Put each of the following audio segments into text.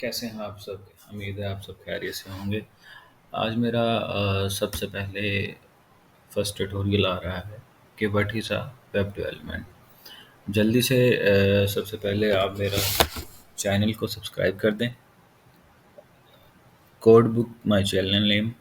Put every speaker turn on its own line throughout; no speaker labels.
कैसे हैं आप सब? उम्मीद है आप सब खैरियत से होंगे। आज मेरा सबसे पहले फर्स्ट ट्यूटोरियल आ रहा है कि what is a web development. जल्दी से सबसे पहले आप मेरा चैनल को सब्सक्राइब कर दें। Code book my channel name,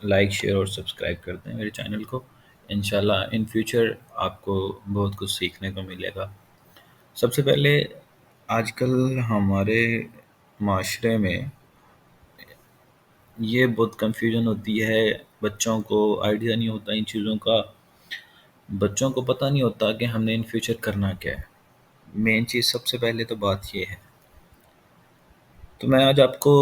like share और सब्सक्राइब कर दें मेरे चैनल को। इंशाल्लाह इन फ्यूचर आपको बहुत कुछ सीखने को मिलेगा। सबसे पहले आजकल हमारे माशरे में ये बहुत कन्फ्यूजन होती है। बच्चों को आइडिया नहीं होता इन चीज़ों का। बच्चों को पता नहीं होता कि हमने इन फ्यूचर करना क्या है। मेन चीज़ सबसे पहले तो बात ये है। तो मैं आज आपको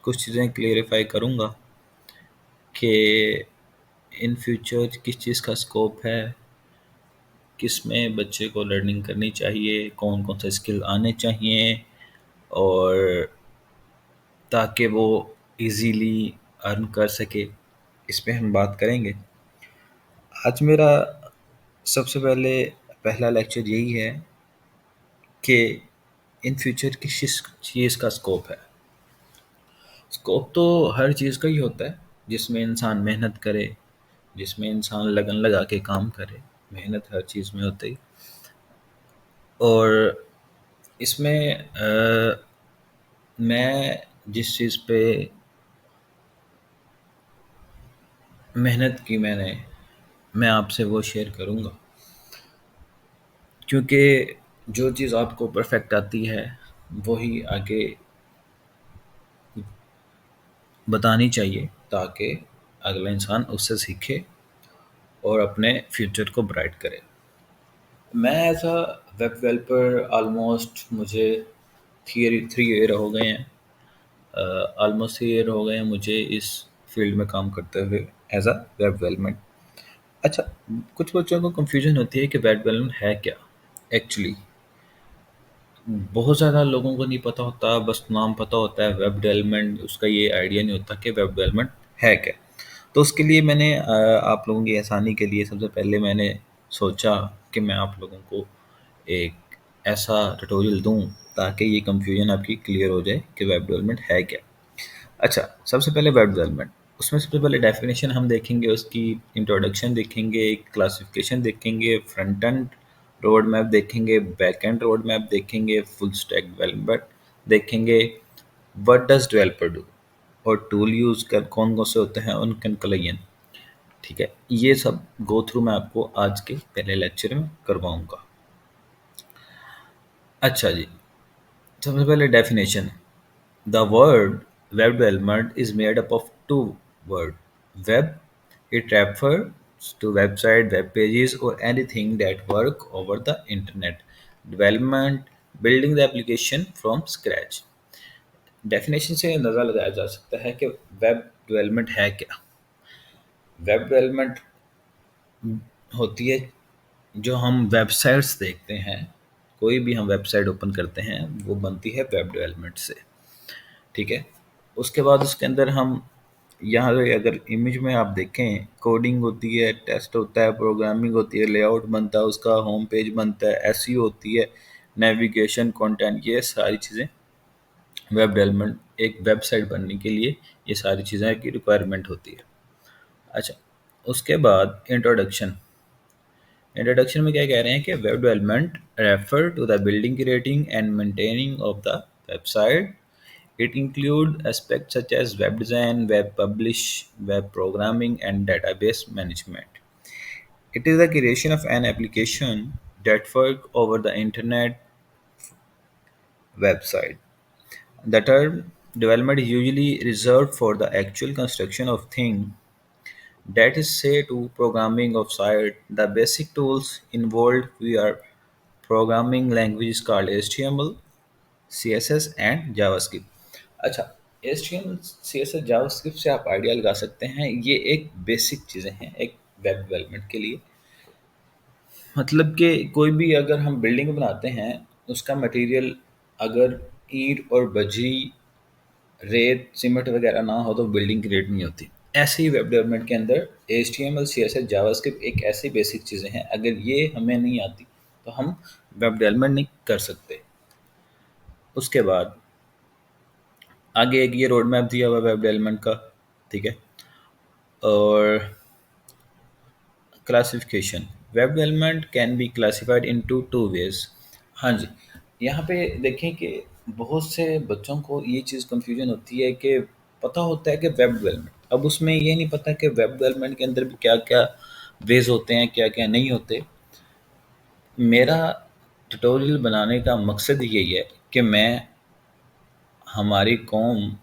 कुछ चीज़ें क्लेरिफाई करूँगा कि इन फ्यूचर किस चीज़ का स्कोप है, किस में बच्चे को लर्निंग करनी चाहिए, कौन कौन से स्किल आने चाहिए, और ताकि वो इजीली अर्न कर सके। इस पे हम बात करेंगे। आज मेरा सबसे पहला लेक्चर यही है कि इन फ्यूचर किस चीज़ का स्कोप है। स्कोप तो हर चीज़ का ही होता है जिसमें इंसान मेहनत करे, जिसमें इंसान लगन लगा के काम करे। मेहनत हर चीज़ में होती है। और इसमें मैं जिस चीज़ पे मेहनत की मैं आपसे वो शेयर करूँगा, क्योंकि जो चीज़ आपको परफेक्ट आती है वही आगे बतानी चाहिए, ताकि अगला इंसान उससे सीखे और अपने फ्यूचर को ब्राइट करे। मैं as a web developer almost मुझे थ्री थ्री ईयर हो गए हैं। ऑलमोस्ट 3 ईयर हो गए हैं मुझे इस फील्ड में काम करते हुए एज अ वेब डेवलपमेंट। अच्छा, कुछ बच्चों को कंफ्यूजन होती है कि वेब डेवलपमेंट है क्या एक्चुअली। बहुत ज़्यादा लोगों को नहीं पता होता, बस नाम पता होता है वेब डेवलपमेंट, उसका ये आइडिया नहीं होता कि वेब डेवलपमेंट है क्या। तो उसके लिए मैंने आप लोगों की आसानी के लिए सबसे पहले मैंने सोचा कि मैं आप लोगों को एक ऐसा ट्यूटोरियल दूं ताकि ये कंफ्यूजन आपकी क्लियर हो जाए कि वेब डेवलपमेंट है क्या। अच्छा, सबसे पहले वेब डेवलपमेंट, उसमें सबसे पहले डेफिनेशन हम देखेंगे, उसकी इंट्रोडक्शन देखेंगे, क्लासिफिकेशन देखेंगे, फ्रंट एंड रोड मैप देखेंगे, बैक एंड रोड मैप देखेंगे, फुल स्टैक डेवलपमेंट देखेंगे, व्हाट डज डेवलपर डू, और टूल यूज़ कर कौन कौन से होते हैं उनके कलेक्शन। ठीक है, ये सब गो थ्रू मैं आपको आज के पहले लेक्चर में करवाऊंगा। अच्छा जी, सबसे पहले definition. The word web development is made up of two words. Web, it refers to website, web pages, or anything that work over the internet. Development, building the application from scratch. Definition से अंदाज़ा लगाया जा सकता है कि web development है क्या। Web development होती है जो हम वेबसाइट्स देखते हैं, कोई भी हम वेबसाइट ओपन करते हैं वो बनती है वेब डेवलपमेंट से। ठीक है, उसके बाद उसके अंदर हम यहाँ पे अगर इमेज में आप देखें, कोडिंग होती है, टेस्ट होता है, प्रोग्रामिंग होती है, लेआउट बनता है, उसका होम पेज बनता है, एसईओ होती है, नेविगेशन, कंटेंट, ये सारी चीज़ें वेब डेवलपमेंट एक वेबसाइट बनने के लिए ये सारी चीज़ें की रिक्वायरमेंट होती है। अच्छा, उसके बाद इंट्रोडक्शन। इंट्रोडक्शन में क्या कह रहे हैं कि web development refer to the building, creating and maintaining of the website. It includes aspects such as web design, web publish, web programming, and database management. It is the creation of an application that work over the internet website. The term development is usually reserved for the actual construction of thing that is say to programming of site. The basic tools involved we are programming languages called HTML, CSS and JavaScript. अच्छा, HTML, CSS, JavaScript से आप idea लगा सकते हैं, ये एक basic चीज़ें हैं एक वेब डेवलपमेंट के लिए। मतलब कि कोई भी अगर हम बिल्डिंग बनाते हैं, उसका मटेरियल अगर ईंट और बजरी, रेत, सीमेंट वगैरह ना हो तो बिल्डिंग क्रिएट नहीं होती। ऐसे ही वेब डेवलपमेंट के अंदर HTML, CSS, जावास्क्रिप्ट एक ऐसी बेसिक चीज़ें हैं, अगर ये हमें नहीं आती तो हम वेब डेवलपमेंट नहीं कर सकते। उसके बाद आगे एक ये रोड मैप दिया हुआ है वेब डेवलपमेंट का, ठीक है। और classification, web development can be classified into two ways. हाँ जी, यहाँ पे देखें कि बहुत से बच्चों को ये चीज़ कंफ्यूजन होती है कि पता होता है कि वेब डेवलपमेंट, अब उसमें ये नहीं पता कि वेब डेवलपमेंट के अंदर भी क्या क्या वेज होते हैं, क्या क्या नहीं होते। मेरा ट्यूटोरियल बनाने का मकसद यही है कि मैं हमारी कौम,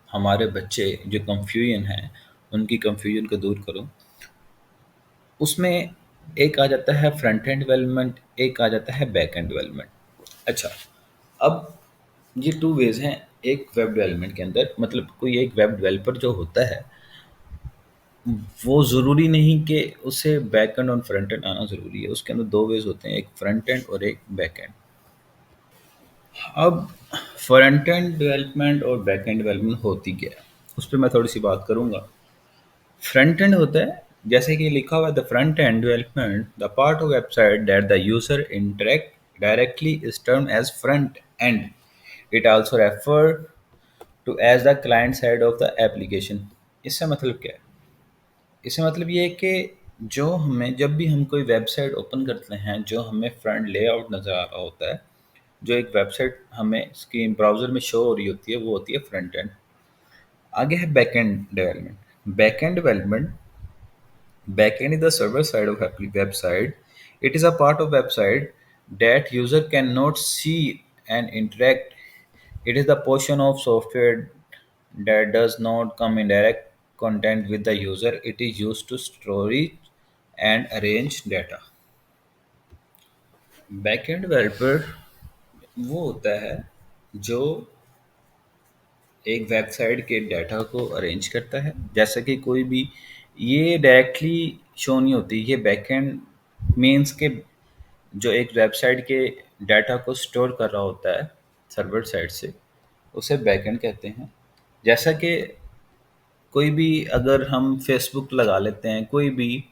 हमारे बच्चे जो कंफ्यूजन है उनकी कंफ्यूजन को दूर करूं। उसमें एक आ जाता है फ्रंट एंड डेवलपमेंट, एक आ जाता है बैक एंड डेवलपमेंट। अच्छा, अब ये टू वेज हैं एक वेब डेवलपमेंट के अंदर, मतलब कोई एक वेब डेवलपर जो होता है वो ज़रूरी नहीं कि उसे बैक एंड और फ्रंट एंड आना ज़रूरी है। उसके अंदर दो वेज होते हैं, एक फ्रंट एंड और एक बैक एंड। अब फ्रंट एंड डेवलपमेंट और बैक एंड डेवलपमेंट होती क्या है, उस पर मैं थोड़ी सी बात करूंगा। फ्रंट एंड होता है, जैसे कि लिखा हुआ है, the front end development the part of website that the user interact directly is termed as front end. It also refer to as the client side of the application. इससे मतलब क्या है? इससे मतलब ये है कि जो हमें, जब भी हम कोई वेबसाइट ओपन करते हैं, जो हमें फ्रंट लेआउट नज़र आ रहा होता है, जो एक वेबसाइट हमें स्क्रीन ब्राउज़र में शो हो रही होती है, वो होती है फ्रंट एंड। आगे है back end development. Back end development, backend is the server side of website. It is a part of website that user cannot see and interact. It is the portion of software that does not come in direct contact with the user. It is used to store and arrange data. Backend developer वो होता है जो एक website के data को arrange करता है। जैसा कि कोई भी, ये डायरेक्टली शो नहीं होती, ये बैकएंड मीन्स के जो एक वेबसाइट के डाटा को स्टोर कर रहा होता है सर्वर साइड से, उसे बैकएंड कहते हैं। जैसा कि कोई भी, अगर हम फेसबुक लगा लेते हैं, कोई भी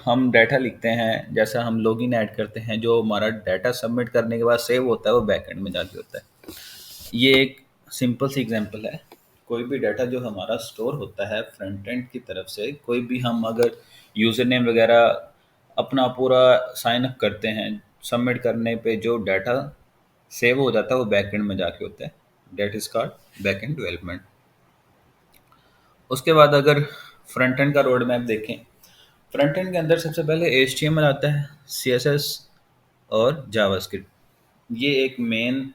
हम डाटा लिखते हैं, जैसा हम लॉगिन ऐड करते हैं, जो हमारा डाटा सबमिट करने के बाद सेव होता है वो बैकएंड में जाके होता है। ये एक सिंपल सी एग्जांपल है। कोई भी डाटा जो हमारा स्टोर होता है फ्रंट एंड की तरफ से, कोई भी हम अगर यूज़र नेम वगैरह अपना पूरा साइन अप करते हैं, सबमिट करने पे जो डाटा सेव हो जाता है वो बैक एंड में जाके होता है। That is called back end development. उसके बाद अगर फ्रंट एंड का रोड मैप देखें, फ्रंट एंड के अंदर सबसे पहले HTML आता है, CSS और जावास्क्रिप्ट। ये एक मेन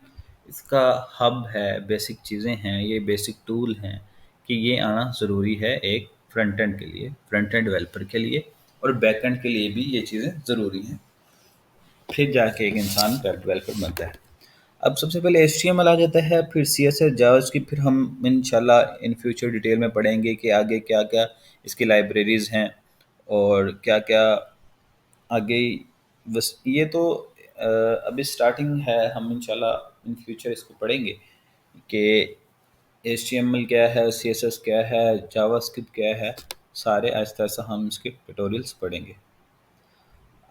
इसका हब है, बेसिक चीज़ें हैं, ये बेसिक टूल हैं कि ये आना ज़रूरी है एक फ्रंट एंड के लिए, फ्रंट एंड डेवलपर के लिए, और बैक एंड के लिए भी ये चीज़ें ज़रूरी हैं। फिर जाके एक इंसान वेब डेवलपर बनता है। अब सबसे पहले HTML आ जाता है, फिर CSS, जावास्क्रिप्ट, फिर हम इंशाल्लाह इन फ्यूचर डिटेल में पढ़ेंगे कि आगे क्या क्या इसकी लाइब्रेरीज़ हैं और क्या क्या आगे। बस ये तो अभी स्टार्टिंग है, हम इंशाल्लाह इन फ्यूचर इसको पढ़ेंगे कि HTML क्या है, CSS क्या है, जावास्क्रिप्ट क्या है। सारे आहिस्ता आहिस्ता हम इसके ट्यूटोरियल्स पढ़ेंगे।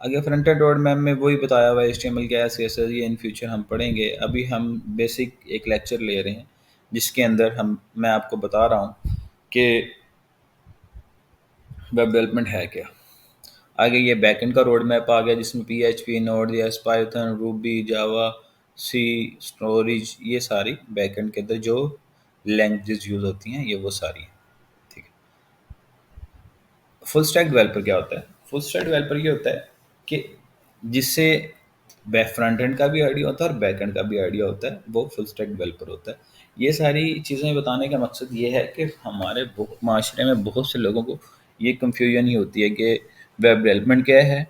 आगे फ्रंट एंड रोड मैप में वही बताया हुआ है, HTML क्या है, CSS, ये इन फ्यूचर हम पढ़ेंगे। अभी हम बेसिक एक लेक्चर ले रहे हैं जिसके अंदर मैं आपको बता रहा हूँ कि वेब डेवलपमेंट है क्या। आगे ये बैकएंड का रोड मैप आ गया जिसमें PHP, Node.js, पाइथन, रूबी, जावा, सी, स्टोरेज, ये सारी बैकएंड के अंदर जो लैंग्वेजेस यूज़ होती हैं ये वो सारी हैं, ठीक है। फुल स्टैक डेवलपर क्या होता है? फुल स्टैक डेवलपर ये होता है कि जिससे फ्रंट एंड का भी आइडिया होता है और बैक एंड का भी आइडिया होता है, वो फुल स्टैक डेवलपर होता है। ये सारी चीज़ें बताने का मकसद ये है कि हमारे माशरे में बहुत से लोगों को ये कंफ्यूजन ही होती है कि वेब डेवलपमेंट क्या है,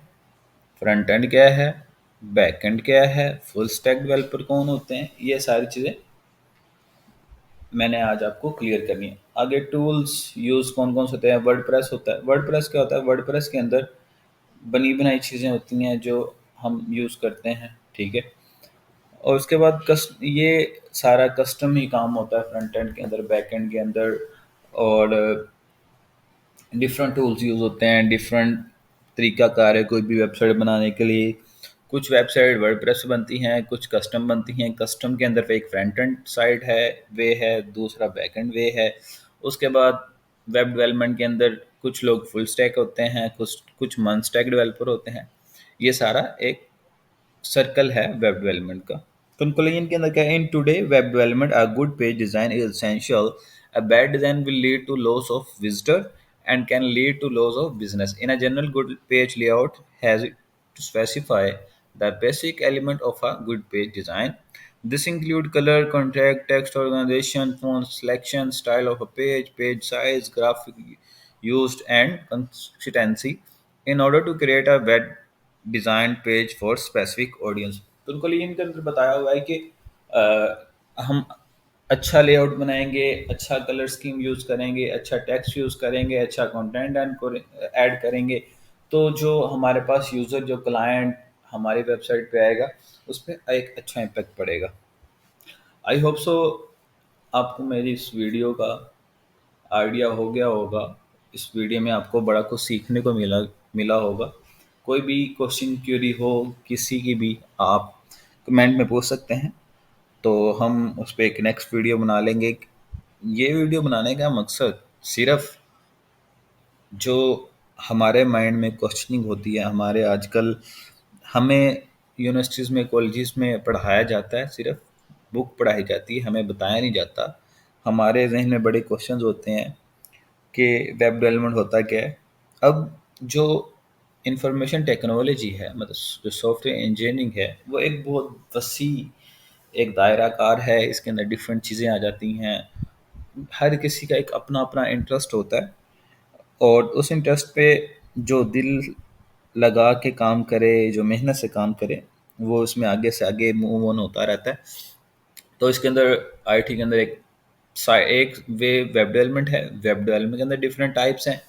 फ्रंट एंड क्या है, बैक एंड क्या है, फुल स्टैक डेवलपर कौन होते हैं। ये सारी चीज़ें मैंने आज आपको क्लियर करनी है। आगे टूल्स यूज़ कौन कौन से होते हैं? वर्डप्रेस होता है। वर्डप्रेस क्या होता है? वर्डप्रेस के अंदर बनी बनाई चीज़ें होती हैं जो हम यूज़ करते हैं, ठीक है। और उसके बाद ये सारा कस्टम ही काम होता है फ्रंट एंड के अंदर, बैक एंड के अंदर। और डिफरेंट टूल्स यूज़ होते हैं, डिफरेंट तरीका कार है कोई भी वेबसाइट बनाने के लिए। कुछ वेबसाइट वर्डप्रेस से बनती हैं, कुछ कस्टम बनती हैं। कस्टम के अंदर पे एक फ्रंट एंड साइड है, वे है, दूसरा बैक एंड वे है। उसके बाद वेब डेवलपमेंट के अंदर कुछ लोग फुल स्टैक होते हैं, कुछ कुछ मन स्टैक डेवलपर होते हैं। ये सारा एक सर्कल है वेब डेवलपमेंट का। कंक्लूजन के अंदर क्या है, in today web development a good page design is essential, a bad design will lead to loss of visitor and can lead to loss of business. In a general, good page layout has to specify the basic element of a good page design. This include color, contact, text organization, font selection, style of a page, page size, graphic used, and consistency in order to create a web design page for specific audience. तो उनको इनके अंदर बताया हुआ है कि हम अच्छा लेआउट बनाएंगे, अच्छा कलर स्कीम यूज़ करेंगे, अच्छा टेक्स्ट यूज़ करेंगे, अच्छा कंटेंट ऐड करेंगे, तो जो हमारे पास यूज़र, जो क्लाइंट हमारी वेबसाइट पे आएगा, उस पर एक अच्छा इम्पैक्ट पड़ेगा। आई होप सो आपको मेरी इस वीडियो का आइडिया हो गया होगा। इस वीडियो में आपको बड़ा कुछ सीखने को मिला मिला होगा। कोई भी क्वेश्चन क्यूरी हो किसी की भी, आप कमेंट में पूछ सकते हैं, तो हम उस पर एक नेक्स्ट वीडियो बना लेंगे। ये वीडियो बनाने का मकसद सिर्फ जो हमारे माइंड में क्वेश्चनिंग होती है, हमारे आजकल हमें यूनिवर्सिटीज़ में, कॉलेजेस में पढ़ाया जाता है, सिर्फ बुक पढ़ाई जाती है, हमें बताया नहीं जाता। हमारे जहन में बड़े क्वेश्चंस होते हैं कि वेब डेवलपमेंट होता क्या है। अब जो इंफॉर्मेशन टेक्नोलॉजी है, मतलब जो सॉफ्टवेयर इंजीनियरिंग है, वो एक बहुत वसी एक दायरा कार है। इसके अंदर डिफरेंट चीज़ें आ जाती हैं। हर किसी का एक अपना अपना इंटरेस्ट होता है, और उस इंटरेस्ट पे जो दिल लगा के काम करे, जो मेहनत से काम करे, वो उसमें आगे से आगे मूव ऑन होता रहता है। तो इसके अंदर आईटी के अंदर एक वे वेब डेवलपमेंट है। वेब डेवलपमेंट के अंदर डिफरेंट टाइप्स हैं।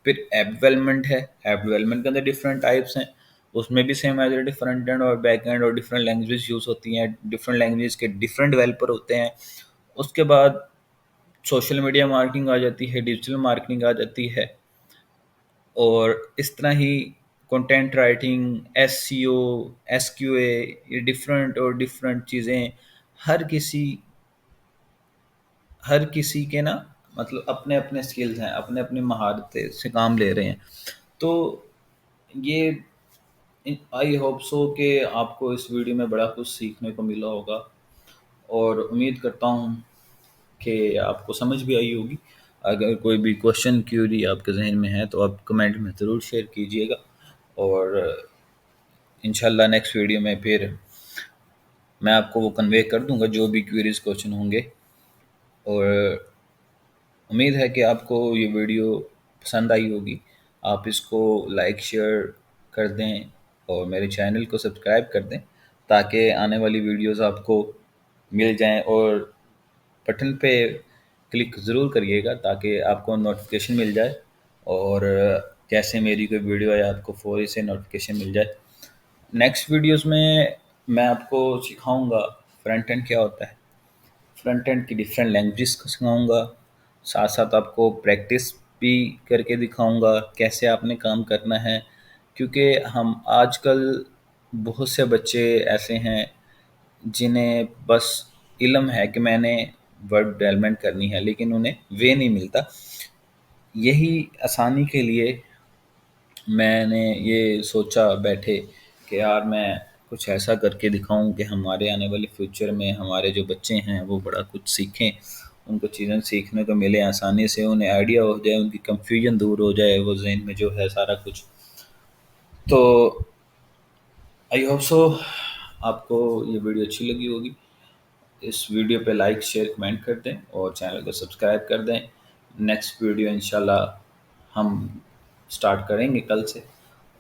फिर ऐप डेवलपमेंट है, ऐप डेवलपमेंट के अंदर डिफरेंट टाइप्स हैं। उसमें भी सेम एज फ्रंट एंड और बैक एंड और डिफरेंट लैंग्वेज यूज़ होती हैं, डिफरेंट लैंग्वेज के डिफरेंट डेवलपर होते हैं। उसके बाद सोशल मीडिया मार्केटिंग आ जाती है, डिजिटल मार्केटिंग आ जाती है, और इस तरह ही कंटेंट राइटिंग, एसईओ, एसक्यूए, ये डिफरेंट और डिफरेंट चीज़ें। हर किसी हर किसी के ना, मतलब अपने अपने स्किल्स हैं, अपने अपने महारतें से काम ले रहे हैं। तो ये आई होप सो कि आपको इस वीडियो में बड़ा कुछ सीखने को मिला होगा, और उम्मीद करता हूँ कि आपको समझ भी आई होगी। अगर कोई भी क्वेश्चन क्यूरी आपके जहन में है तो आप कमेंट में ज़रूर शेयर कीजिएगा, और इंशाल्लाह नेक्स्ट वीडियो में फिर मैं आपको वो कन्वे कर दूंगा जो भी क्यूरीज क्वेश्चन होंगे। और उम्मीद है कि आपको ये वीडियो पसंद आई होगी। आप इसको लाइक शेयर कर दें और मेरे चैनल को सब्सक्राइब कर दें, ताकि आने वाली वीडियोस आपको मिल जाएं। और बटन पे क्लिक ज़रूर करिएगा ताकि आपको नोटिफिकेशन मिल जाए, और जैसे मेरी कोई वीडियो आए आपको फ़ौरी से नोटिफिकेशन मिल जाए। नेक्स्ट वीडियोस में मैं आपको सिखाऊंगा फ्रंट एंड क्या होता है, फ्रंट एंड की डिफरेंट लैंग्वेजेस को सिखाऊंगा। साथ साथ आपको प्रैक्टिस भी करके दिखाऊंगा कैसे आपने काम करना है। क्योंकि हम आजकल बहुत से बच्चे ऐसे हैं जिन्हें बस इल्म है कि मैंने वेब डेवलपमेंट करनी है, लेकिन उन्हें वे नहीं मिलता। यही आसानी के लिए मैंने ये सोचा बैठे कि यार मैं कुछ ऐसा करके दिखाऊं कि हमारे आने वाले फ्यूचर में हमारे जो बच्चे हैं वो बड़ा कुछ सीखें, उनको चीज़ें सीखने को मिले आसानी से, उन्हें आइडिया हो जाए, उनकी कंफ्यूजन दूर हो जाए, वो जहन में जो है सारा कुछ। तो आई होप सो आपको ये वीडियो अच्छी लगी होगी। इस वीडियो पे लाइक शेयर कमेंट कर दें और चैनल को सब्सक्राइब कर दें। नेक्स्ट वीडियो इंशाल्लाह हम स्टार्ट करेंगे कल से,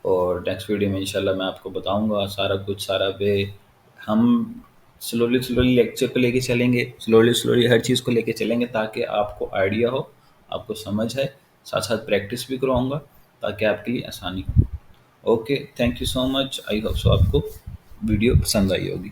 और नेक्स्ट वीडियो में इंशाल्लाह मैं आपको बताऊंगा सारा कुछ, सारा वे। हम स्लोली स्लोली लेक्चर को लेके चलेंगे, स्लोली स्लोली हर चीज़ को लेके चलेंगे ताकि आपको आइडिया हो, आपको समझ है। साथ साथ प्रैक्टिस भी करवाऊँगा ताकि आपके लिए आसानी हो। Okay, thank you so much. I hope so आपको वीडियो पसंद आई होगी।